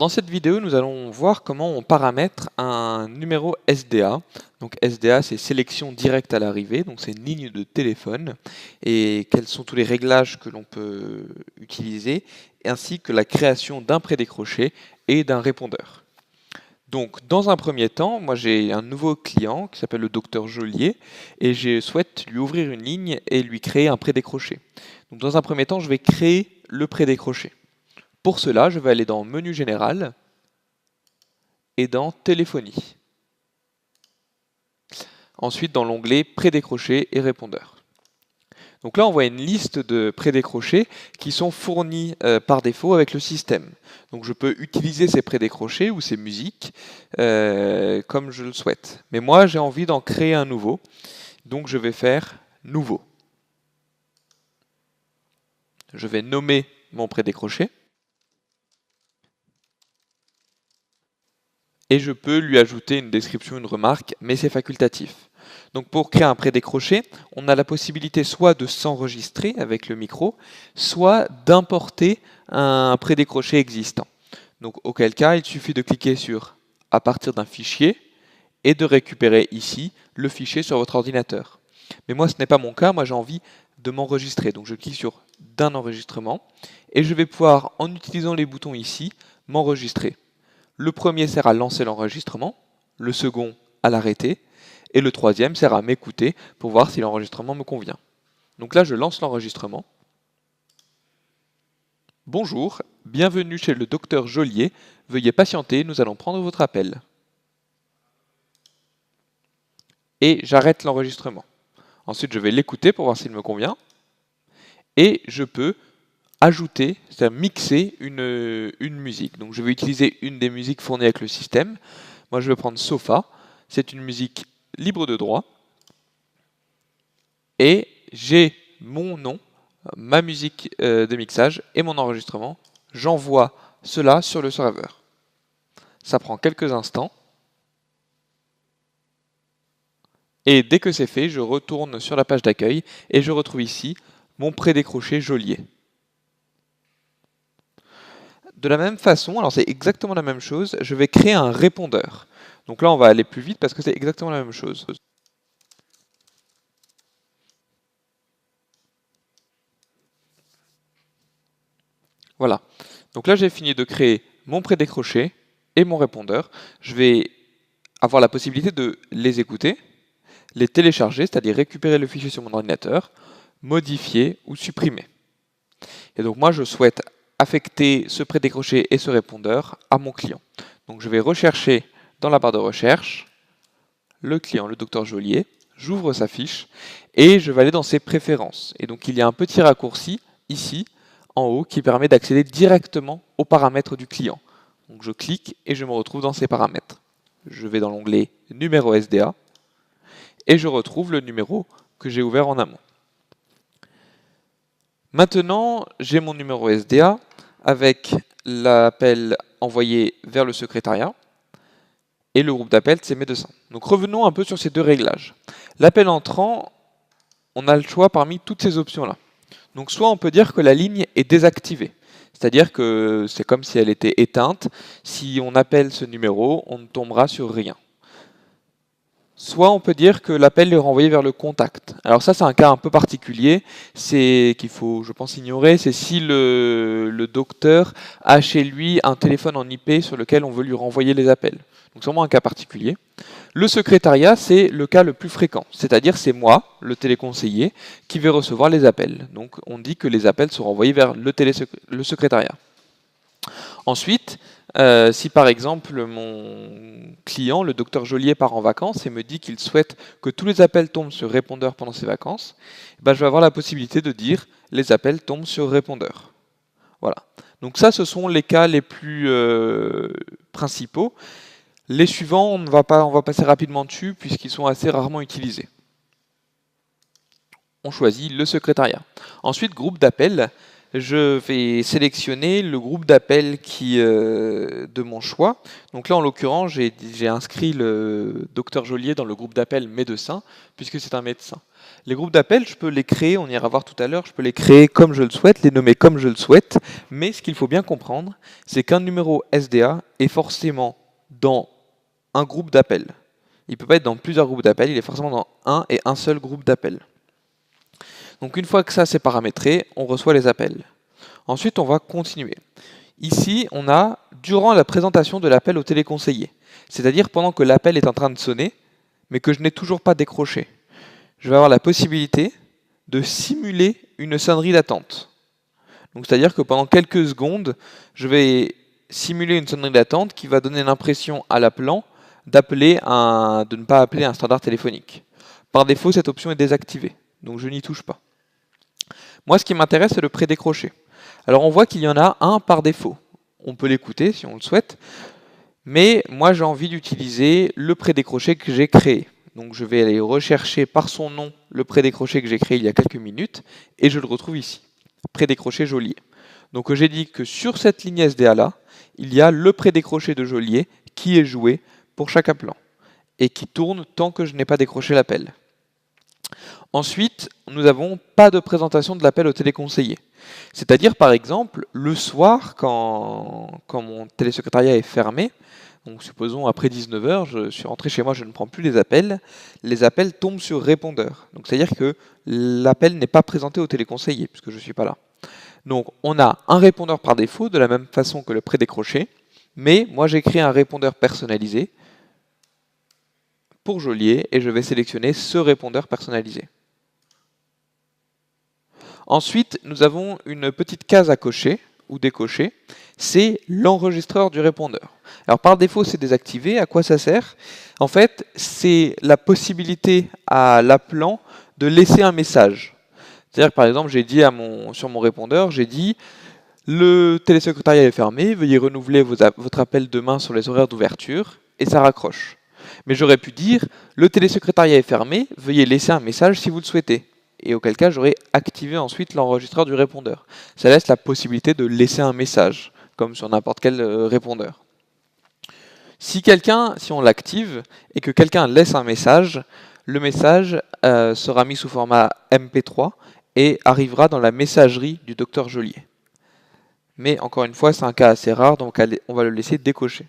Dans cette vidéo, nous allons voir comment on paramètre un numéro SDA. Donc SDA, c'est sélection directe à l'arrivée, donc c'est une ligne de téléphone, et quels sont tous les réglages que l'on peut utiliser, ainsi que la création d'un prédécroché et d'un répondeur. Donc dans un premier temps, moi j'ai un nouveau client qui s'appelle le docteur Joliet, et je souhaite lui ouvrir une ligne et lui créer un prédécroché. Donc dans un premier temps, je vais créer le prédécroché. Pour cela, je vais aller dans Menu général et dans Téléphonie. Ensuite, dans l'onglet Prédécroché et répondeur. Donc là, on voit une liste de prédécrochés qui sont fournis par défaut avec le système. Donc je peux utiliser ces prédécrochés ou ces musiques comme je le souhaite. Mais moi, j'ai envie d'en créer un nouveau. Donc je vais faire Nouveau. Je vais nommer mon prédécroché. Et je peux lui ajouter une description, une remarque, mais c'est facultatif. Donc pour créer un prédécroché, on a la possibilité soit de s'enregistrer avec le micro, soit d'importer un prédécroché existant. Donc auquel cas, il suffit de cliquer sur « à partir d'un fichier » et de récupérer ici le fichier sur votre ordinateur. Mais moi, ce n'est pas mon cas, moi j'ai envie de m'enregistrer. Donc je clique sur « d'un enregistrement » et je vais pouvoir, en utilisant les boutons ici, m'enregistrer. Le premier sert à lancer l'enregistrement, le second à l'arrêter, et le troisième sert à m'écouter pour voir si l'enregistrement me convient. Donc là, je lance l'enregistrement. Bonjour, bienvenue chez le docteur Joliet. Veuillez patienter, nous allons prendre votre appel. Et j'arrête l'enregistrement. Ensuite, je vais l'écouter pour voir s'il me convient. Et je peux ajouter, c'est-à-dire mixer une musique. Donc je vais utiliser une des musiques fournies avec le système. Moi je vais prendre Sofa, c'est une musique libre de droit. Et j'ai mon nom, ma musique de mixage et mon enregistrement. J'envoie cela sur le serveur. Ça prend quelques instants. Et dès que c'est fait, je retourne sur la page d'accueil et je retrouve ici mon prédécroché Joliet. De la même façon, alors c'est exactement la même chose, je vais créer un répondeur. Donc là, on va aller plus vite parce que c'est exactement la même chose. Voilà. Donc là, j'ai fini de créer mon prédécroché et mon répondeur. Je vais avoir la possibilité de les écouter, les télécharger, c'est-à-dire récupérer le fichier sur mon ordinateur, modifier ou supprimer. Et donc moi, je souhaite affecter ce prédécroché et ce répondeur à mon client. Donc je vais rechercher dans la barre de recherche le client, le docteur Joliet, j'ouvre sa fiche et je vais aller dans ses préférences. Et donc il y a un petit raccourci ici en haut qui permet d'accéder directement aux paramètres du client. Donc je clique et je me retrouve dans ses paramètres. Je vais dans l'onglet numéro SDA et je retrouve le numéro que j'ai ouvert en amont. Maintenant, j'ai mon numéro SDA avec l'appel envoyé vers le secrétariat et le groupe d'appel, c'est médecins. Donc revenons un peu sur ces deux réglages. L'appel entrant, on a le choix parmi toutes ces options-là. Donc soit on peut dire que la ligne est désactivée, c'est-à-dire que c'est comme si elle était éteinte. Si on appelle ce numéro, on ne tombera sur rien. Soit on peut dire que l'appel est renvoyé vers le contact. Alors ça, c'est un cas un peu particulier, c'est qu'il faut, je pense, ignorer, c'est si le docteur a chez lui un téléphone en IP sur lequel on veut lui renvoyer les appels. Donc c'est vraiment un cas particulier. Le secrétariat, c'est le cas le plus fréquent, c'est-à-dire c'est moi, le téléconseiller, qui vais recevoir les appels. Donc on dit que les appels sont renvoyés vers le secrétariat. Ensuite, si par exemple mon client, le docteur Joliet, part en vacances et me dit qu'il souhaite que tous les appels tombent sur répondeur pendant ses vacances, je vais avoir la possibilité de dire les appels tombent sur répondeur. Voilà. Donc ça, ce sont les cas les plus principaux. Les suivants, on va passer rapidement dessus puisqu'ils sont assez rarement utilisés. On choisit le secrétariat. Ensuite, groupe d'appel. je vais sélectionner le groupe d'appels de mon choix. Donc là, en l'occurrence, j'ai inscrit le docteur Joliet dans le groupe d'appels médecin, puisque c'est un médecin. Les groupes d'appels, je peux les créer, on ira voir tout à l'heure, je peux les créer comme je le souhaite, les nommer comme je le souhaite, mais ce qu'il faut bien comprendre, c'est qu'un numéro SDA est forcément dans un groupe d'appels. Il ne peut pas être dans plusieurs groupes d'appels, il est forcément dans un et un seul groupe d'appels. Donc une fois que ça c'est paramétré, on reçoit les appels. Ensuite, on va continuer. Ici, on a durant la présentation de l'appel au téléconseiller, c'est-à-dire pendant que l'appel est en train de sonner, mais que je n'ai toujours pas décroché. Je vais avoir la possibilité de simuler une sonnerie d'attente. Donc c'est-à-dire que pendant quelques secondes, je vais simuler une sonnerie d'attente qui va donner l'impression à l'appelant de ne pas appeler un standard téléphonique. Par défaut, cette option est désactivée, donc je n'y touche pas. Moi, ce qui m'intéresse, c'est le prédécroché. Alors, on voit qu'il y en a un par défaut. On peut l'écouter si on le souhaite, mais moi, j'ai envie d'utiliser le prédécroché que j'ai créé. Donc, je vais aller rechercher par son nom le prédécroché que j'ai créé il y a quelques minutes, et je le retrouve ici, prédécroché Joliet. Donc, j'ai dit que sur cette ligne SDA-là, il y a le prédécroché de Joliet qui est joué pour chaque appelant, et qui tourne tant que je n'ai pas décroché l'appel. Ensuite, nous n'avons pas de présentation de l'appel au téléconseiller. C'est-à-dire, par exemple, le soir, quand mon télésecrétariat est fermé, donc supposons après 19h, je suis rentré chez moi, je ne prends plus les appels tombent sur répondeur. Donc c'est-à-dire que l'appel n'est pas présenté au téléconseiller, puisque je ne suis pas là. Donc on a un répondeur par défaut, de la même façon que le prédécroché, mais moi j'ai créé un répondeur personnalisé pour Joliet, et je vais sélectionner ce répondeur personnalisé. Ensuite, nous avons une petite case à cocher ou décocher, c'est l'enregistreur du répondeur. Alors par défaut, c'est désactivé. À quoi ça sert? En fait, c'est la possibilité à l'appelant de laisser un message. C'est-à-dire que par exemple, j'ai dit sur mon répondeur, j'ai dit le télésecrétariat est fermé, veuillez renouveler votre appel demain sur les horaires d'ouverture, et ça raccroche. Mais j'aurais pu dire le télésecrétariat est fermé, veuillez laisser un message si vous le souhaitez. Et auquel cas, j'aurais activé ensuite l'enregistreur du répondeur. Ça laisse la possibilité de laisser un message, comme sur n'importe quel répondeur. Si on l'active et que quelqu'un laisse un message, le message sera mis sous format MP3 et arrivera dans la messagerie du docteur Joliet. Mais encore une fois, c'est un cas assez rare, donc on va le laisser décocher.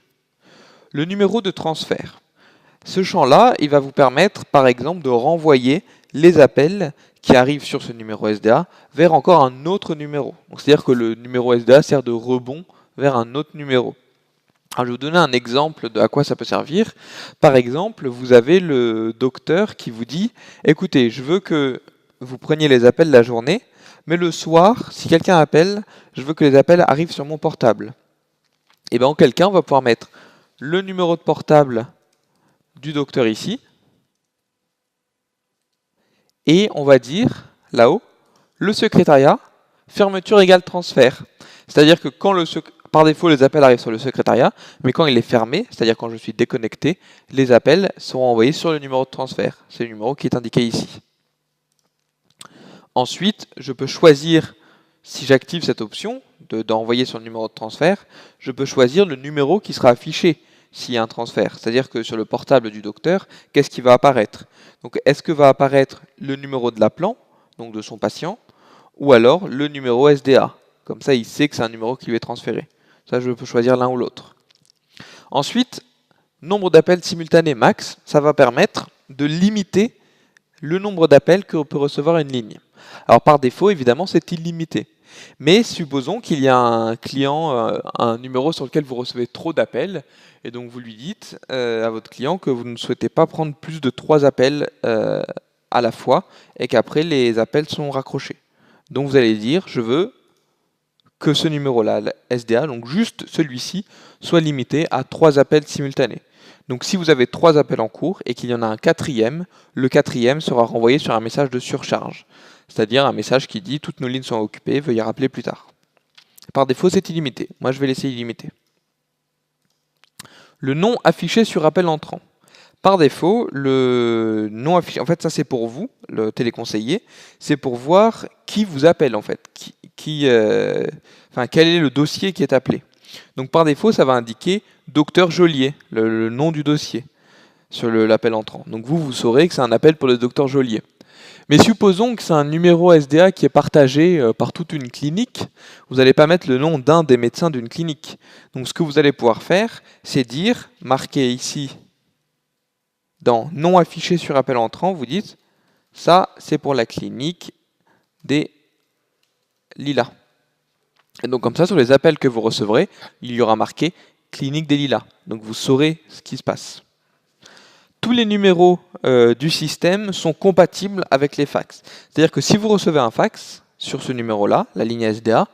Le numéro de transfert. Ce champ-là, il va vous permettre, par exemple, de renvoyer les appels qui arrivent sur ce numéro SDA vers encore un autre numéro. C'est-à-dire que le numéro SDA sert de rebond vers un autre numéro. Alors, je vais vous donner un exemple de à quoi ça peut servir. Par exemple, vous avez le docteur qui vous dit « Écoutez, je veux que vous preniez les appels la journée, mais le soir, si quelqu'un appelle, je veux que les appels arrivent sur mon portable. » Et bien, quelqu'un va pouvoir mettre le numéro de portable du docteur ici, et on va dire, là-haut, le secrétariat, fermeture égale transfert. C'est-à-dire que par défaut, les appels arrivent sur le secrétariat, mais quand il est fermé, c'est-à-dire quand je suis déconnecté, les appels seront envoyés sur le numéro de transfert. C'est le numéro qui est indiqué ici. Ensuite, je peux choisir, si j'active cette option d'envoyer sur le numéro de transfert, je peux choisir le numéro qui sera affiché s'il y a un transfert. C'est-à-dire que sur le portable du docteur, qu'est-ce qui va apparaître? Donc, est-ce que va apparaître le numéro de l'appelant, donc de son patient, ou alors le numéro SDA? Comme ça, il sait que c'est un numéro qui lui est transféré. Ça, je peux choisir l'un ou l'autre. Ensuite, nombre d'appels simultanés max, ça va permettre de limiter le nombre d'appels que peut recevoir une ligne. Alors par défaut, évidemment, c'est illimité. Mais supposons qu'il y a un client, un numéro sur lequel vous recevez trop d'appels, et donc vous lui dites à votre client que vous ne souhaitez pas prendre plus de 3 appels à la fois, et qu'après les appels sont raccrochés. Donc vous allez dire, je veux que ce numéro-là, SDA, donc juste celui-ci, soit limité à 3 appels simultanés. Donc si vous avez 3 appels en cours et qu'il y en a un quatrième, le quatrième sera renvoyé sur un message de surcharge. C'est-à-dire un message qui dit « Toutes nos lignes sont occupées, veuillez rappeler plus tard ». Par défaut, c'est illimité. Moi, je vais laisser illimité. Le nom affiché sur appel entrant. Par défaut, le nom affiché, en fait ça c'est pour vous, le téléconseiller, c'est pour voir qui vous appelle en fait, quel est le dossier qui est appelé. Donc par défaut ça va indiquer Docteur Joliet, le nom du dossier sur l'appel entrant. Donc vous saurez que c'est un appel pour le Docteur Joliet. Mais supposons que c'est un numéro SDA qui est partagé par toute une clinique, vous n'allez pas mettre le nom d'un des médecins d'une clinique. Donc ce que vous allez pouvoir faire, c'est dire, marquer ici dans nom affiché sur appel entrant, vous dites ça c'est pour la clinique des Lilas. Et donc comme ça sur les appels que vous recevrez, il y aura marqué clinique des Lilas. Donc vous saurez ce qui se passe. Tous les numéros du système sont compatibles avec les fax. C'est-à-dire que si vous recevez un fax sur ce numéro-là, la ligne SDA,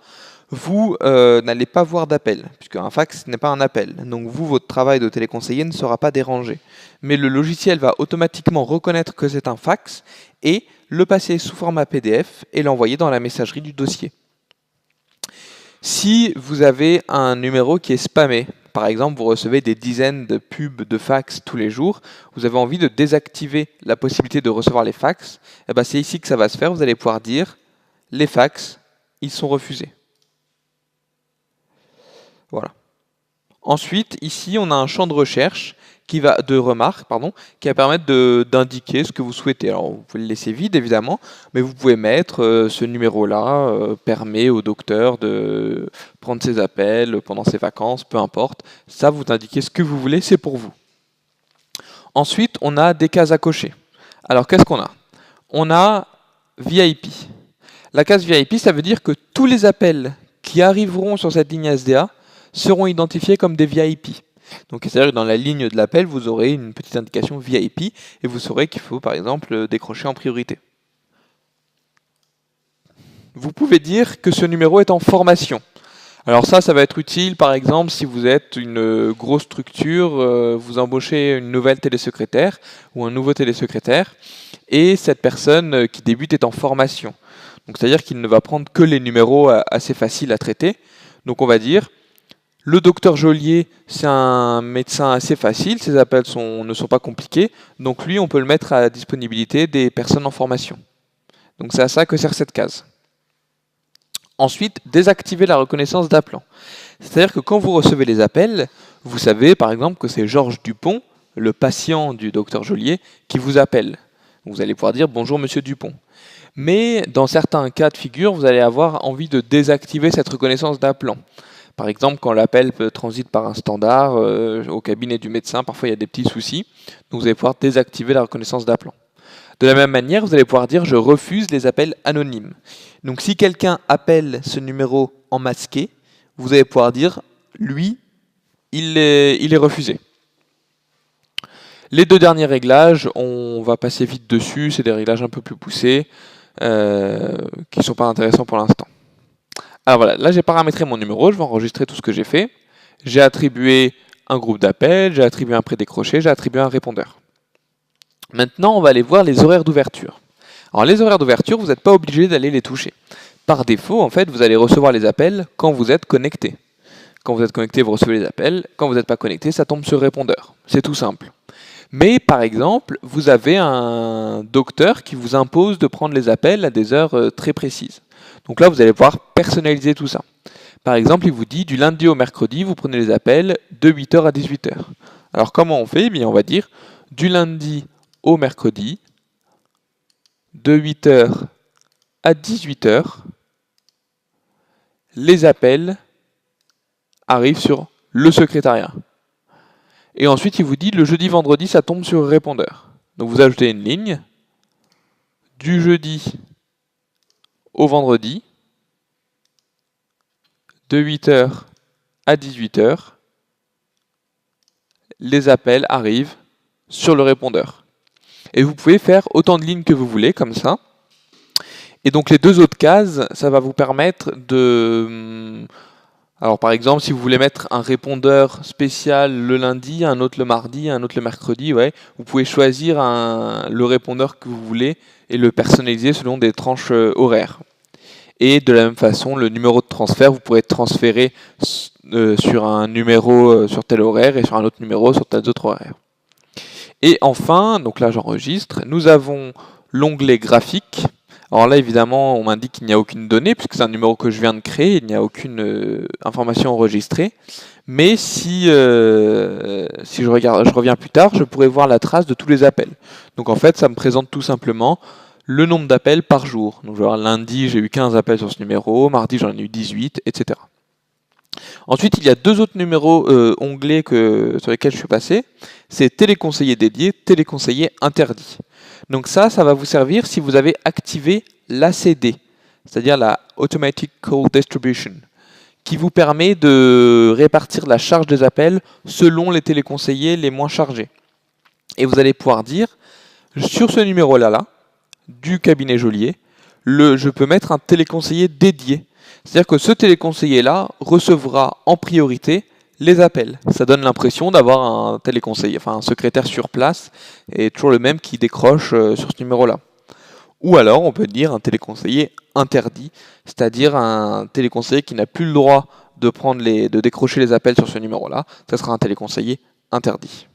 vous n'allez pas voir d'appel, puisque un fax n'est pas un appel. Donc vous, votre travail de téléconseiller ne sera pas dérangé. Mais le logiciel va automatiquement reconnaître que c'est un fax et le passer sous format PDF et l'envoyer dans la messagerie du dossier. Si vous avez un numéro qui est spammé, par exemple vous recevez des dizaines de pubs de fax tous les jours, vous avez envie de désactiver la possibilité de recevoir les fax, et ben c'est ici que ça va se faire, vous allez pouvoir dire les fax, ils sont refusés. Voilà. Ensuite, ici, on a un champ de recherche qui va permettre d'indiquer ce que vous souhaitez. Alors, vous pouvez le laisser vide, évidemment, mais vous pouvez mettre ce numéro-là permet au docteur de prendre ses appels pendant ses vacances, peu importe. Ça, vous indiquez ce que vous voulez, c'est pour vous. Ensuite, on a des cases à cocher. Alors, qu'est-ce qu'on a? On a VIP. La case VIP, ça veut dire que tous les appels qui arriveront sur cette ligne SDA seront identifiés comme des VIP. Donc c'est-à-dire que dans la ligne de l'appel, vous aurez une petite indication VIP et vous saurez qu'il faut par exemple décrocher en priorité. Vous pouvez dire que ce numéro est en formation. Alors ça va être utile par exemple si vous êtes une grosse structure, vous embauchez une nouvelle télésecrétaire ou un nouveau télésecrétaire et cette personne qui débute est en formation. Donc c'est-à-dire qu'il ne va prendre que les numéros assez faciles à traiter. Donc on va dire le docteur Joliet, c'est un médecin assez facile, ses appels ne sont pas compliqués, donc lui on peut le mettre à la disponibilité des personnes en formation. Donc c'est à ça que sert cette case. Ensuite, désactiver la reconnaissance d'appelant. C'est-à-dire que quand vous recevez les appels, vous savez par exemple que c'est Georges Dupont, le patient du docteur Joliet, qui vous appelle. Vous allez pouvoir dire bonjour monsieur Dupont. Mais dans certains cas de figure, vous allez avoir envie de désactiver cette reconnaissance d'appelant. Par exemple, quand l'appel transite par un standard au cabinet du médecin, parfois il y a des petits soucis, donc vous allez pouvoir désactiver la reconnaissance d'appelant. De la même manière, vous allez pouvoir dire « je refuse les appels anonymes ». Donc si quelqu'un appelle ce numéro en masqué, vous allez pouvoir dire « lui, il est refusé ». Les deux derniers réglages, on va passer vite dessus, c'est des réglages un peu plus poussés, qui ne sont pas intéressants pour l'instant. Alors voilà, là j'ai paramétré mon numéro, je vais enregistrer tout ce que j'ai fait. J'ai attribué un groupe d'appels, j'ai attribué un prédécroché, j'ai attribué un répondeur. Maintenant, on va aller voir les horaires d'ouverture. Alors les horaires d'ouverture, vous n'êtes pas obligé d'aller les toucher. Par défaut, en fait, vous allez recevoir les appels quand vous êtes connecté. Quand vous êtes connecté, vous recevez les appels. Quand vous n'êtes pas connecté, ça tombe sur répondeur. C'est tout simple. Mais par exemple, vous avez un docteur qui vous impose de prendre les appels à des heures très précises. Donc là, vous allez pouvoir personnaliser tout ça. Par exemple, il vous dit du lundi au mercredi, vous prenez les appels de 8h à 18h. Alors comment on fait? Bien, on va dire du lundi au mercredi, de 8h à 18h, les appels arrivent sur le secrétariat. Et ensuite, il vous dit le jeudi, vendredi, ça tombe sur le répondeur. Donc vous ajoutez une ligne du jeudi au vendredi, de 8h à 18h, les appels arrivent sur le répondeur. Et vous pouvez faire autant de lignes que vous voulez, comme ça. Et donc les deux autres cases, ça va vous permettre de... Alors par exemple, si vous voulez mettre un répondeur spécial le lundi, un autre le mardi, un autre le mercredi, ouais, vous pouvez choisir le répondeur que vous voulez et le personnaliser selon des tranches horaires. Et de la même façon, le numéro de transfert, vous pourrez être transféré sur un numéro sur tel horaire et sur un autre numéro sur tel autre horaire. Et enfin, donc là j'enregistre, nous avons l'onglet graphique. Alors là évidemment on m'indique qu'il n'y a aucune donnée puisque c'est un numéro que je viens de créer, il n'y a aucune information enregistrée. Mais si je reviens plus tard, je pourrais voir la trace de tous les appels. Donc en fait ça me présente tout simplement le nombre d'appels par jour. Donc genre, lundi j'ai eu 15 appels sur ce numéro, mardi j'en ai eu 18, etc. Ensuite, il y a deux autres numéros onglets sur lesquels je suis passé. C'est téléconseiller dédié, téléconseiller interdit. Donc ça va vous servir si vous avez activé l'ACD, c'est-à-dire la Automatic Call Distribution, qui vous permet de répartir la charge des appels selon les téléconseillers les moins chargés. Et vous allez pouvoir dire, sur ce numéro-là, du cabinet geôlier, je peux mettre un téléconseiller dédié. C'est-à-dire que ce téléconseiller-là recevra en priorité les appels. Ça donne l'impression d'avoir un téléconseiller, enfin un secrétaire sur place, et toujours le même qui décroche sur ce numéro-là. Ou alors on peut dire un téléconseiller interdit, c'est-à-dire un téléconseiller qui n'a plus le droit de décrocher les appels sur ce numéro-là. Ça sera un téléconseiller interdit.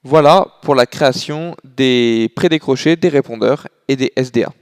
Voilà pour la création des prédécrochés, des répondeurs et des SDA.